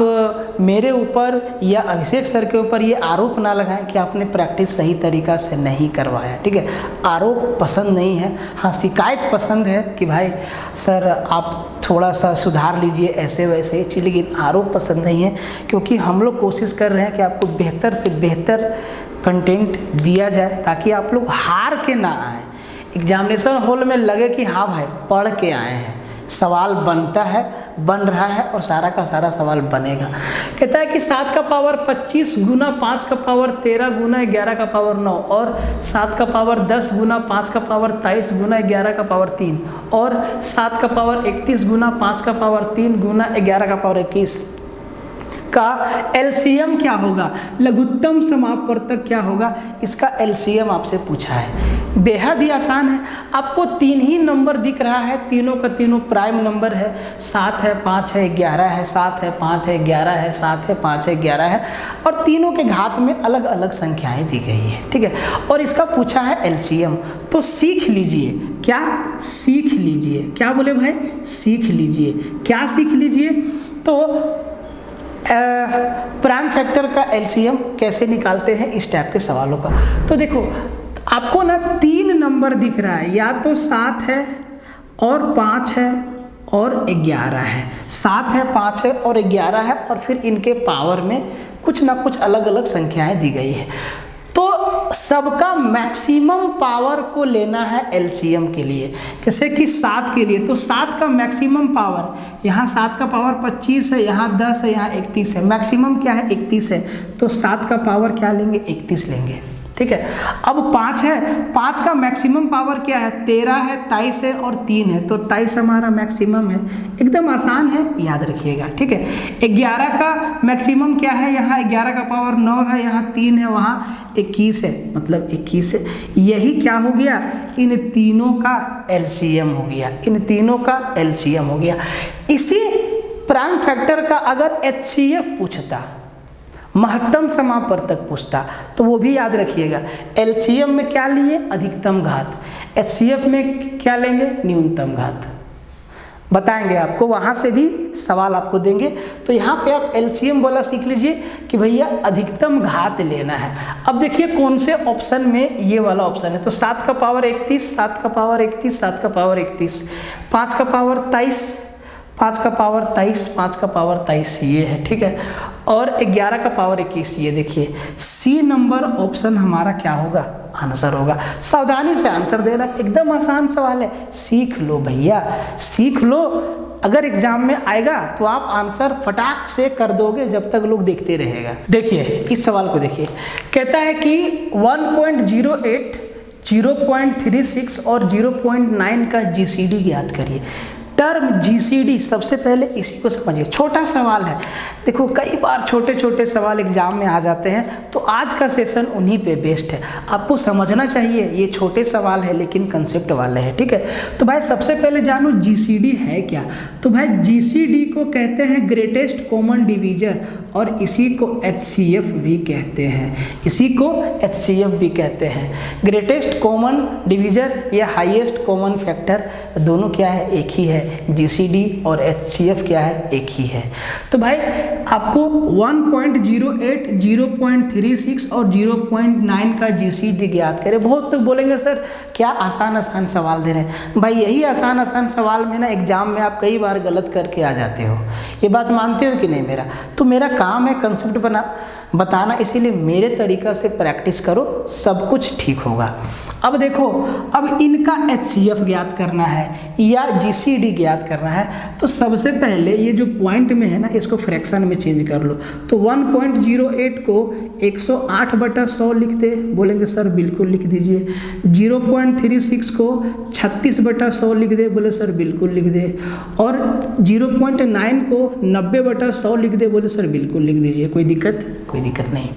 मेरे ऊपर या अभिषेक सर के ऊपर ये आरोप ना लगाएं कि आपने प्रैक्टिस सही तरीक़ा से नहीं करवाया, ठीक है। आरोप पसंद नहीं है, हाँ शिकायत पसंद है कि भाई सर आप थोड़ा सा सुधार लीजिए ऐसे वैसे ही चीज़, लेकिन आरोप पसंद नहीं है, क्योंकि हम लोग कोशिश कर रहे हैं कि आपको बेहतर से बेहतर कंटेंट दिया जाए ताकि आप लोग हार के ना आए, एग्जामिनेशन हॉल में लगे कि हाँ भाई पढ़ के आए हैं, सवाल बनता है, बन रहा है और सारा का सारा सवाल बनेगा। कहता है कि 7 का पावर 25 गुना 5 का पावर 13 गुना 11 का पावर 9 और 7 का पावर 10 गुना 5 का पावर 23 गुना 11 का पावर 3 और 7 का पावर 31 गुना 5 का पावर 3 गुना 11 का पावर 21 का एलसीएम क्या होगा, लघुत्तम समापवर्तक क्या होगा, इसका एलसीएम आपसे पूछा है। बेहद ही आसान है, आपको 3 ही नंबर दिख रहा है, तीनों का तीनों प्राइम नंबर है, 7 है 5 है 11 है, 7 है 5 है 11 है, 7 है 5 है 11 है, और तीनों के घात में अलग अलग संख्याएं दी गई है, ठीक है। और इसका पूछा है एलसीएम, तो सीख लीजिए, क्या सीख लीजिए, क्या बोले भाई सीख लीजिए, क्या सीख लीजिए, तो प्राइम फैक्टर का एलसीएम कैसे निकालते हैं इस टाइप के सवालों का। तो देखो आपको ना 3 नंबर दिख रहा है, या तो 7 है और 5 है और 11 है, 7 है 5 है और 11 है, और फिर इनके पावर में कुछ ना कुछ अलग अलग संख्याएं दी गई है। तो सबका मैक्सिमम पावर को लेना है एलसीएम के लिए। जैसे कि 7 के लिए, तो 7 का मैक्सिमम पावर, यहाँ 7 का पावर 25 है, यहाँ 10 है, यहाँ 31 है, मैक्सिमम क्या है 31 है, तो 7 का पावर क्या लेंगे 31 लेंगे, ठीक है। अब 5 है, 5 का मैक्सिमम पावर क्या है 13 है, 23 है और 3 है, तो 23 हमारा मैक्सिमम है, एकदम आसान है, याद रखिएगा, ठीक है। 11 का मैक्सिमम क्या है, यहाँ 11 का पावर 9 है, यहाँ 3 है, वहाँ 21 है, मतलब 21 है। यही क्या हो गया, इन तीनों का एलसीएम हो गया, इन तीनों का एलसीएम हो गया। इसी प्राइम फैक्टर का अगर HCF पूछता, महत्तम समापवर्तक पूछता, तो वो भी याद रखिएगा। LCM में क्या लिए? अधिकतम घात। HCF में क्या लेंगे? न्यूनतम घात। बताएंगे आपको, वहाँ से भी सवाल आपको देंगे। तो यहाँ पे आप LCM वाला सीख लीजिए कि भैया अधिकतम घात लेना है। अब देखिए कौन से ऑप्शन में ये वाला ऑप्शन है। तो 7 का पावर 31, 7 का पावर 31, 7 का पावर 31, 5 का पावर 23, 5 का पावर 23, 5 का पावर 23 ये है, ठीक है। और 11 का पावर 21 ये देखिए। C नंबर ऑप्शन हमारा क्या होगा? आंसर होगा। सावधानी से आंसर देना, एकदम आसान सवाल है, सीख लो भैया, सीख लो। अगर एग्जाम में आएगा तो आप आंसर फटाक से कर दोगे जब तक लोग देखते रहेगा। देखिए इस सवाल को देखिए, कहता है कि 1.08, 0.36 और 0.9 का GCD ज्ञात करिए। टर्म GCD, सबसे पहले इसी को समझिए। छोटा सवाल है, देखो कई बार छोटे छोटे सवाल एग्जाम में आ जाते हैं, तो आज का सेशन उन्हीं पे बेस्ड है। आपको समझना चाहिए, ये छोटे सवाल है लेकिन कंसेप्ट वाले हैं, ठीक है। तो भाई सबसे पहले जानो GCD है क्या। तो भाई GCD को कहते हैं ग्रेटेस्ट कॉमन डिवीजर, और इसी को HCF भी कहते हैं, इसी को HCF भी कहते हैं। ग्रेटेस्ट कॉमन डिवीजर या हाईएस्ट कॉमन फैक्टर दोनों क्या है? एक ही है। GCD और HCF क्या है? एक ही है। तो भाई आपको 1.08, 0.36 और 0.9 का GCD ज्ञात करें। बहुत लोग बोलेंगे सर क्या आसान आसान सवाल दे रहे हैं। भाई यही आसान आसान सवाल में ना एग्जाम में आप कई बार गलत करके आ जाते हो, ये बात मानते हो कि नहीं? तो मेरा काम है कंसेप्ट बताना, इसीलिए मेरे तरीका से प्रैक्टिस करो, सब कुछ ठीक होगा। अब देखो, अब इनका HCF ज्ञात करना है या GCD ज्ञात करना है, तो सबसे पहले ये जो पॉइंट में है ना, इसको फ्रैक्शन में चेंज कर लो। तो 1.08 को 108/100 लिख दे, बोलेंगे सर बिल्कुल लिख दीजिए। 0.36 को 36/100 लिख दे, बोले सर बिल्कुल लिख दे। और 0.9 को 90/100 लिख दे, बोले सर बिल्कुल लिख दीजिए। कोई दिक्कत नहीं।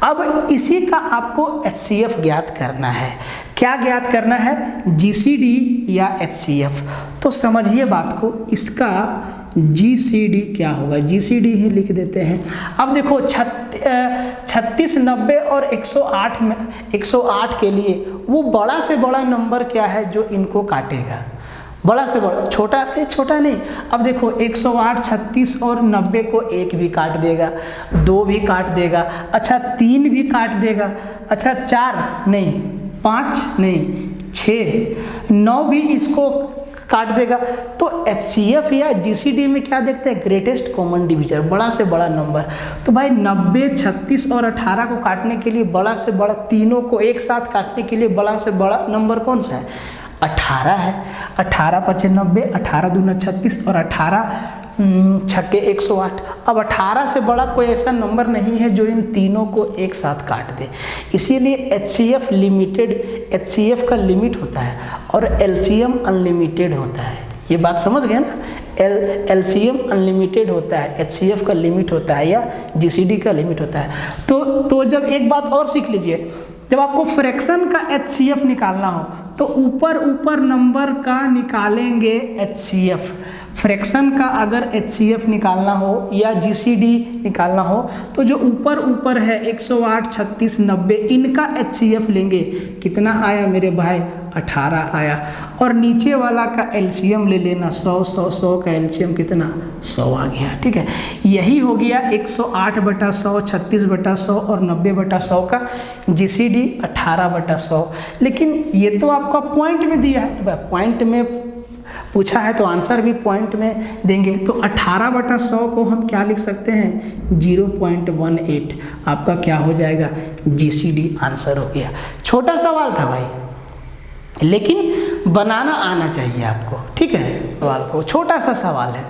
अब इसी का आपको HCF ज्ञात करना है। क्या ज्ञात करना है? GCD या HCF। तो समझिए बात को, इसका GCD क्या होगा? GCD ही लिख देते हैं। अब देखो 36, 90 और 108 में 108 के लिए वो बड़ा से बड़ा नंबर क्या है जो इनको काटेगा? बड़ा से बड़ा, छोटा से छोटा नहीं। अब देखो 108, 36 और 90 को 1 भी काट देगा, 2 भी काट देगा, अच्छा 3 भी काट देगा, अच्छा 4 नहीं, 5 नहीं, 6, 9 भी इसको काट देगा। तो HCF या GCD में क्या देखते हैं? ग्रेटेस्ट कॉमन डिवीजर, बड़ा से बड़ा नंबर। तो भाई 90, 36 और 18 को काटने के लिए बड़ा से बड़ा, तीनों को एक साथ काटने के लिए बड़ा से बड़ा नंबर कौन सा है? 18 है। 18 × 90, 18 दूना 36 और 18 छक्के 108। अब 18 से बड़ा कोई ऐसा नंबर नहीं है जो इन तीनों को एक साथ काट दे। इसीलिए HCF लिमिटेड, HCF का लिमिट होता है और LCM अनलिमिटेड होता है। ये बात समझ गए ना? LCM अनलिमिटेड होता है, HCF का लिमिट होता है या GCD का लिमिट होता है। तो जब एक बात और सीख लीजिए, जब आपको फ्रैक्शन का HCF निकालना हो तो ऊपर नंबर का निकालेंगे HCF। फ्रैक्शन का अगर HCF निकालना हो या GCD निकालना हो तो जो ऊपर है 108, 36, 90 इनका HCF लेंगे। कितना आया मेरे भाई? 18 आया। और नीचे वाला का LCM ले लेना, 100 का LCM कितना? 100 आ गया, ठीक है। यही हो गया 108/100, 36/100 और 90/100 का GCD 18/100। लेकिन ये तो आपका पॉइंट में दिया है, तो पॉइंट में पूछा है तो आंसर भी पॉइंट में देंगे। तो 18/100 को हम क्या लिख सकते हैं? 0.18 आपका क्या हो जाएगा? GCD आंसर हो गया। छोटा सवाल था भाई, लेकिन बनाना आना चाहिए आपको, ठीक है। सवाल को छोटा सा सवाल है,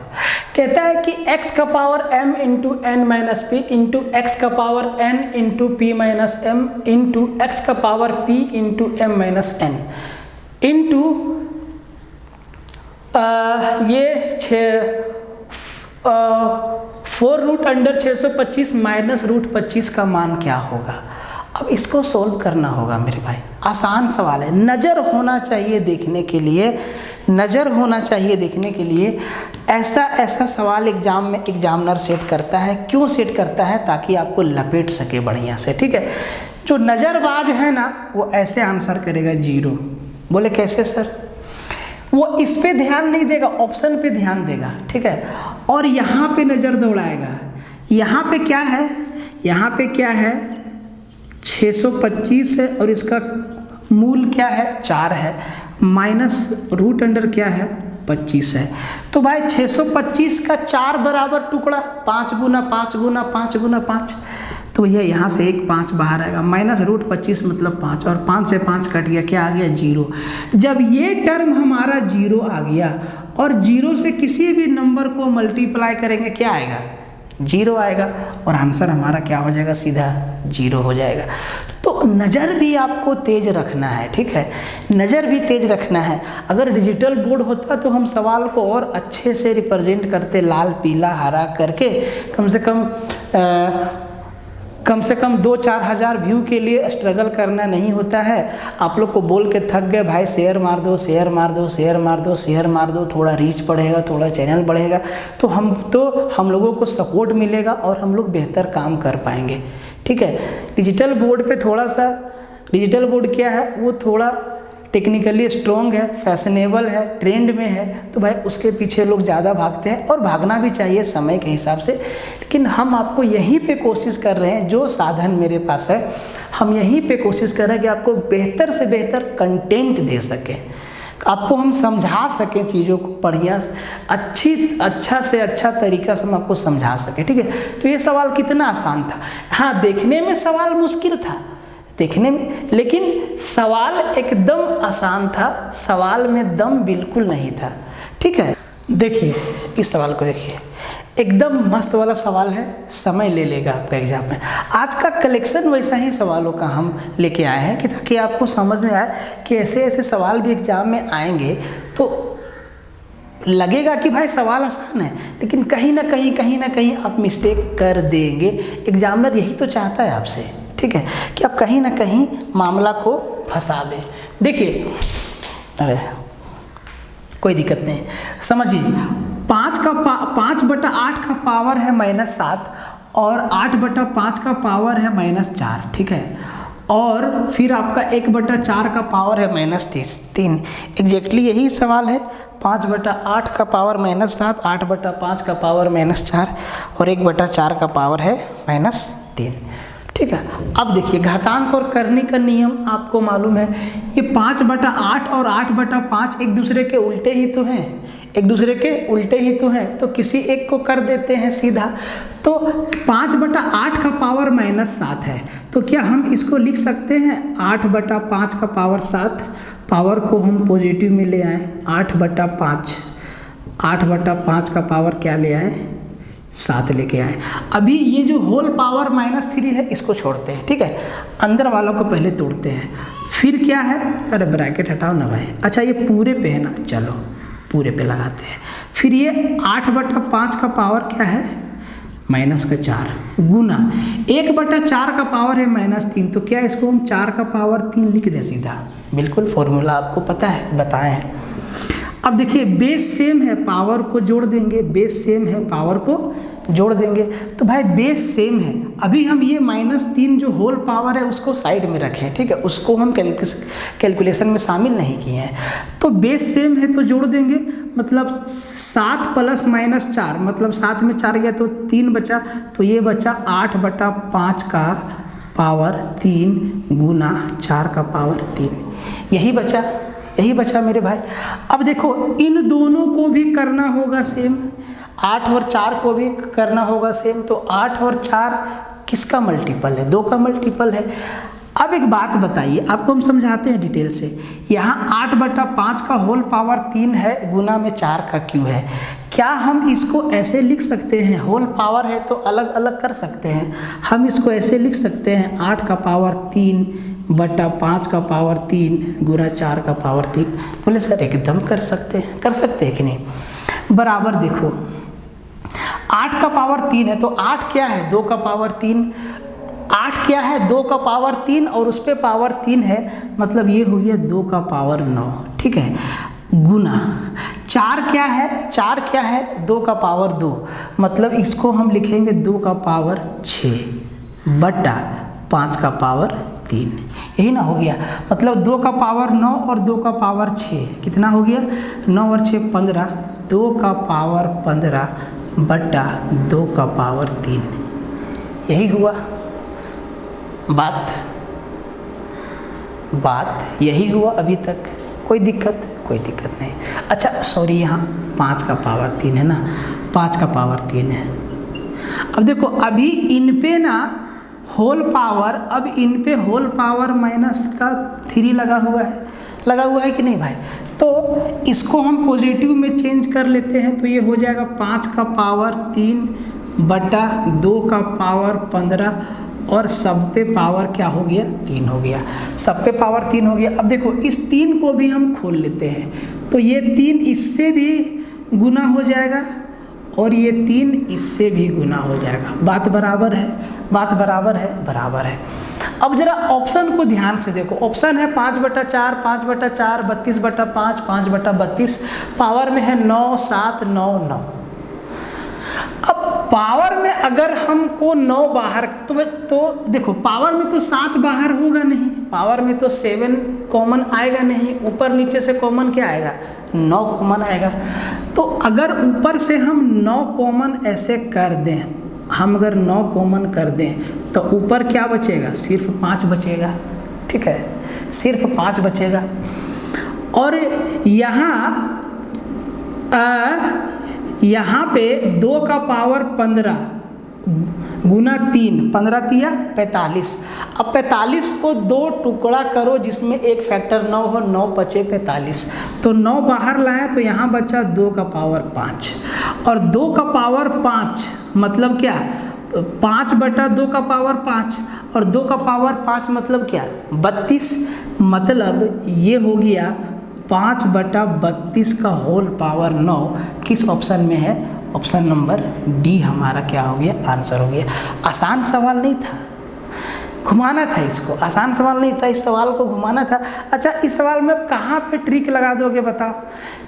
कहता है कि x का power m into n minus p into x का power n into p minus m into x का power p into m minus n into ये 4√625 माइनस √25 का मान क्या होगा? अब इसको सोल्व करना होगा मेरे भाई। आसान सवाल है, नज़र होना चाहिए देखने के लिए, नज़र होना चाहिए देखने के लिए। ऐसा ऐसा सवाल एग्जाम में एग्जामिनर सेट करता है। क्यों सेट करता है? ताकि आपको लपेट सके बढ़िया से, ठीक है। जो नज़रबाज है ना वो ऐसे आंसर करेगा 0। बोले कैसे सर? वो इस पे ध्यान नहीं देगा, ऑप्शन पे ध्यान देगा, ठीक है, और यहाँ पे नज़र दौड़ाएगा। यहाँ पे क्या है? यहाँ पे क्या है? 625 है और इसका मूल क्या है? 4 है, माइनस रूट अंडर क्या है? 25 है। तो भाई 625 का 4 बराबर टुकड़ा 5 गुना 5 गुना 5 गुना 5, तो भैया यहाँ से एक 5 बाहर आएगा, माइनस रूट 25 मतलब 5, और 5 से 5 कट गया, क्या आ गया? 0। जब ये टर्म हमारा 0 आ गया और 0 से किसी भी नंबर को मल्टीप्लाई करेंगे क्या आएगा? 0 आएगा, और आंसर हमारा क्या हो जाएगा? सीधा 0 हो जाएगा। तो नज़र भी आपको तेज रखना है, ठीक है, नज़र भी तेज रखना है। अगर डिजिटल बोर्ड होता तो हम सवाल को और अच्छे से रिप्रेजेंट करते, लाल पीला हरा करके, कम से कम 2-4 हज़ार व्यू के लिए स्ट्रगल करना नहीं होता है। आप लोग को बोल के थक गए भाई शेयर मार दो, शेयर मार दो, शेयर मार दो, शेयर मार दो, थोड़ा रीच बढ़ेगा, थोड़ा चैनल बढ़ेगा, तो हम लोगों को सपोर्ट मिलेगा और हम लोग बेहतर काम कर पाएंगे, ठीक है। डिजिटल बोर्ड पे थोड़ा सा, डिजिटल बोर्ड क्या है, वो थोड़ा टेक्निकली स्ट्रॉन्ग है, फैशनेबल है, ट्रेंड में है, तो भाई उसके पीछे लोग ज़्यादा भागते हैं, और भागना भी चाहिए समय के हिसाब से। लेकिन हम आपको यहीं पे कोशिश कर रहे हैं, जो साधन मेरे पास है हम यहीं पे कोशिश कर रहे हैं कि आपको बेहतर से बेहतर कंटेंट दे सकें, आपको हम समझा सकें चीज़ों को बढ़िया अच्छा से अच्छा तरीका से हम आपको समझा सकें, ठीक है। तो ये सवाल कितना आसान था। हाँ, देखने में सवाल मुश्किल था, देखने में, लेकिन सवाल एकदम आसान था, सवाल में दम बिल्कुल नहीं था, ठीक है। देखिए इस सवाल को देखिए, एकदम मस्त वाला सवाल है, समय ले लेगा आपका एग्जाम में। आज का कलेक्शन वैसा ही सवालों का हम लेके आए हैं कि ताकि आपको समझ में आए कि ऐसे ऐसे सवाल भी एग्जाम में आएंगे तो लगेगा कि भाई सवाल आसान है, लेकिन कहीं ना कहीं आप मिस्टेक कर देंगे। एग्जामिनर यही तो चाहता है आपसे, ठीक है, कि आप कहीं ना कहीं मामला को फंसा दें। देखिए, अरे कोई दिक्कत नहीं, समझिए 5/8 का पावर है -7 और 8/5 का पावर है -4, ठीक है, और फिर आपका 1/4 का पावर है -3। एग्जैक्टली यही सवाल है, 5/8 का पावर -7, 8/5 का पावर -4 और 1/4 का पावर है -3, ठीक है। अब देखिए घातांक और करने का नियम आपको मालूम है, ये 5/8 और 8/5 एक दूसरे के उल्टे ही तो हैं, एक दूसरे के उल्टे ही तो हैं, तो किसी एक को कर देते हैं सीधा। तो 5/8 का पावर -7 है, तो क्या हम इसको लिख सकते हैं 8/5 का पावर 7, पावर को हम पॉजिटिव में ले आए, 8/5 का पावर क्या ले आए? 7 लेके आए। अभी ये जो होल पावर -3 है इसको छोड़ते हैं, ठीक है, अंदर वालों को पहले तोड़ते हैं, फिर क्या है, अरे ब्रैकेट हटाओ ना भाई, अच्छा ये पूरे पे है ना, चलो पूरे पे लगाते हैं। फिर ये 8/5 का पावर क्या है? -4 गुना 1/4 का पावर है -3, तो क्या इसको हम 4 का पावर 3 लिख दें सीधा? बिल्कुल, फॉर्मूला आपको पता है, बताए हैं। अब देखिए बेस सेम है, पावर को जोड़ देंगे, बेस सेम है, पावर को जोड़ देंगे, तो भाई बेस सेम है। अभी हम ये -3 जो होल पावर है उसको साइड में रखें, ठीक है, उसको हम कैलकुलेशन में शामिल नहीं किए हैं। तो बेस सेम है तो जोड़ देंगे, मतलब 7 + -4, मतलब 7 में 4 गया तो 3 बचा, तो ये बचा 8/5 का पावर 3 गुना 4 का पावर 3, यही बचा मेरे भाई। अब देखो इन दोनों को भी करना होगा सेम, 8 और 4 को भी करना होगा सेम, तो 8 और 4 किसका मल्टीपल है? 2 का मल्टीपल है। अब एक बात बताइए, आपको हम समझाते हैं डिटेल से। यहाँ 8/5 का होल पावर 3 है, गुना में 4 का क्यू है। क्या हम इसको ऐसे लिख सकते हैं? होल पावर है तो अलग अलग कर सकते हैं, हम इसको ऐसे लिख सकते हैं 8 का पावर 3/5 का पावर 3 गुना 4 का पावर 3। बोले सर एकदम कर सकते हैं कि नहीं? बराबर देखो 8 का पावर 3 है तो 8 क्या है? 2 का पावर 3, 8 क्या है? 2 का पावर 3 और उस पर पावर 3 है, मतलब ये हो गया 2 का पावर 9, ठीक है, गुना 4 क्या है, 4 क्या है, 2 का पावर 2, मतलब इसको हम लिखेंगे 2 का पावर 6 बटा 5 का पावर 3, यही ना हो गया। मतलब 2 का पावर 9 और 2 का पावर 6 कितना हो गया, 9 और 6 15, 2 का पावर 15 बटा 2 का पावर 3, यही हुआ बात यही हुआ अभी तक। कोई दिक्कत नहीं। अच्छा सॉरी, यहाँ 5 का पावर 3 है ना, 5 का पावर 3 है। अब देखो अभी इन पे ना होल पावर, अब इन पे होल पावर माइनस का 3 लगा हुआ है कि नहीं भाई। तो इसको हम पॉजिटिव में चेंज कर लेते हैं, तो ये हो जाएगा 5 का पावर 3 बटा 2 का पावर 15 और सब पे पावर क्या हो गया, 3 हो गया। सब पे पावर 3 हो गया। अब देखो इस 3 को भी हम खोल लेते हैं, तो ये 3 इससे भी गुना हो जाएगा और ये 3 इससे भी गुना हो जाएगा। बात बराबर है। अब जरा ऑप्शन को ध्यान से देखो। ऑप्शन है 5/4, 5/4, 32/5, 5/32, पावर में है 9, 7, 9, 9। अब पावर में अगर हमको 9 बाहर, तो देखो पावर में तो 7 बाहर होगा नहीं, पावर में तो 7 कॉमन आएगा नहीं, ऊपर नीचे से कॉमन क्या आएगा, 9 कॉमन आएगा। तो अगर ऊपर से हम 9 कॉमन ऐसे कर दें, अगर 9 कॉमन कर दें तो ऊपर क्या बचेगा, सिर्फ 5 बचेगा। ठीक है, सिर्फ 5 बचेगा। और यहाँ पे 2 का पावर 15 गुना 3, 15 तिया 45। अब 45 को 2 टुकड़ा करो जिसमें एक फैक्टर 9 हो, 9 बचे 45, तो 9 बाहर लाए तो यहाँ बचा 2 का पावर 5। और 2 का पावर 5 मतलब क्या, 5/2 का पावर 5 और 2 का पावर 5 मतलब क्या, 32। मतलब ये हो गया 5/32 का होल पावर 9। किस ऑप्शन में है, ऑप्शन नंबर डी हमारा क्या हो गया, आंसर हो गया। आसान सवाल नहीं था, घुमाना था इसको, आसान सवाल नहीं था, इस सवाल को घुमाना था। अच्छा इस सवाल में कहाँ पे ट्रिक लगा दोगे बताओ,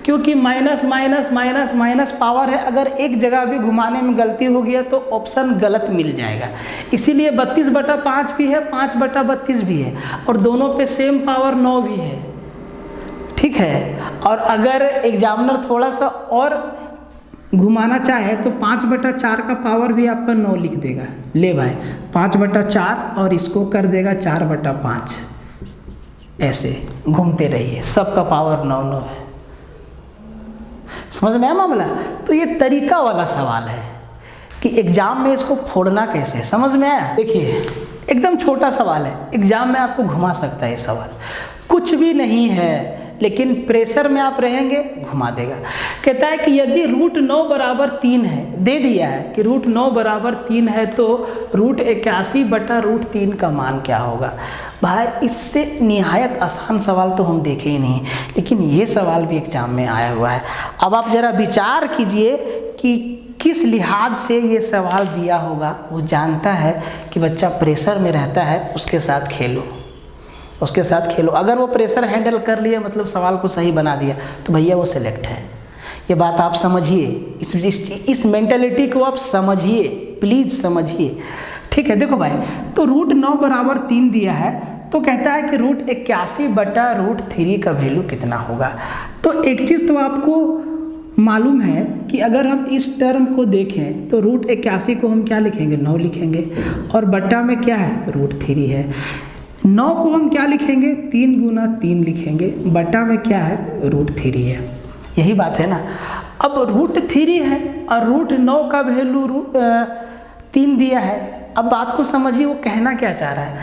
क्योंकि minus minus minus minus power है, अगर एक जगह भी घुमाने में गलती हो गया तो ऑप्शन गलत मिल जाएगा। इसीलिए 32/5 भी है, 5/32 भी है, और दोनों पे सेम पावर 9 भी है। ठीक है, और अगर एग्जामिनर थोड़ा सा और घुमाना चाहे तो 5/4 का पावर भी आपका 9 लिख देगा। ले भाई 5/4 और इसको कर देगा 4/5, ऐसे घूमते रहिए, सबका पावर 9 9 है। समझ में आया मामला। तो ये तरीका वाला सवाल है कि एग्जाम में इसको फोड़ना कैसे, समझ में आया। देखिए एकदम छोटा सवाल है, एग्जाम में आपको घुमा सकता है ये सवाल, कुछ भी नहीं है, लेकिन प्रेशर में आप रहेंगे घुमा देगा। कहता है कि यदि √9 = 3 है, दे दिया है कि √9 = 3 है, तो √81/√3 का मान क्या होगा। भाई इससे निहायत आसान सवाल तो हम देखे ही नहीं, लेकिन ये सवाल भी एग्जाम में आया हुआ है। अब आप जरा विचार कीजिए कि किस लिहाज से ये सवाल दिया होगा। वो जानता है कि बच्चा प्रेशर में रहता है, उसके साथ खेलो। अगर वो प्रेशर हैंडल कर लिया, मतलब सवाल को सही बना दिया, तो भैया वो सिलेक्ट है। ये बात आप समझिए, इस मेंटालिटी को आप समझिए, प्लीज़ समझिए। ठीक है, देखो भाई, तो √9 = 3 दिया है, तो कहता है कि √81/√3 का वैल्यू कितना होगा। तो एक चीज़ तो आपको मालूम है कि अगर हम इस टर्म को देखें तो √81 को हम क्या लिखेंगे, 9 लिखेंगे, और बट्टा में क्या है, √3 है। 9 को हम क्या लिखेंगे, 3 × 3 लिखेंगे, बटा में क्या है, √3 है। यही बात है ना। अब √3 है और √9 का वैल्यू 3 दिया है। अब बात को समझिए वो कहना क्या चाह रहा है।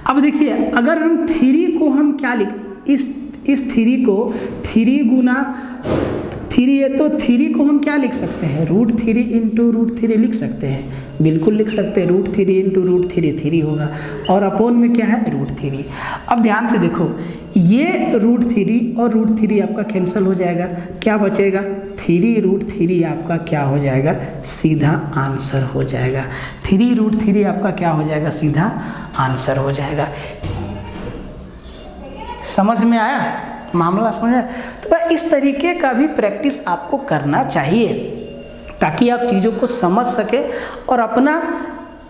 अब देखिए अगर हम 3 को हम क्या लिख, इस 3 को 3 × 3 है, तो 3 को हम क्या लिख सकते हैं, √3 × √3 लिख सकते हैं, बिल्कुल लिख सकते हैं। √3 × √3 3 होगा, और अपोन में क्या है, √3। अब ध्यान से देखो, ये √3 और √3 आपका कैंसिल हो जाएगा, क्या बचेगा, 3 √3 आपका क्या हो जाएगा, सीधा आंसर हो जाएगा। 3 √3 आपका क्या हो जाएगा, सीधा आंसर हो जाएगा। समझ में आया। मामला समझा। तो भाई इस तरीके का भी प्रैक्टिस आपको करना चाहिए ताकि आप चीज़ों को समझ सके और अपना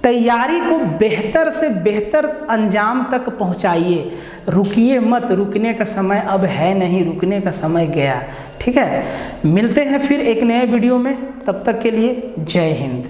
तैयारी को बेहतर से बेहतर अंजाम तक पहुंचाइए। रुकिए मत, रुकने का समय अब है नहीं, रुकने का समय गया। ठीक है, मिलते हैं फिर एक नए वीडियो में, तब तक के लिए जय हिंद।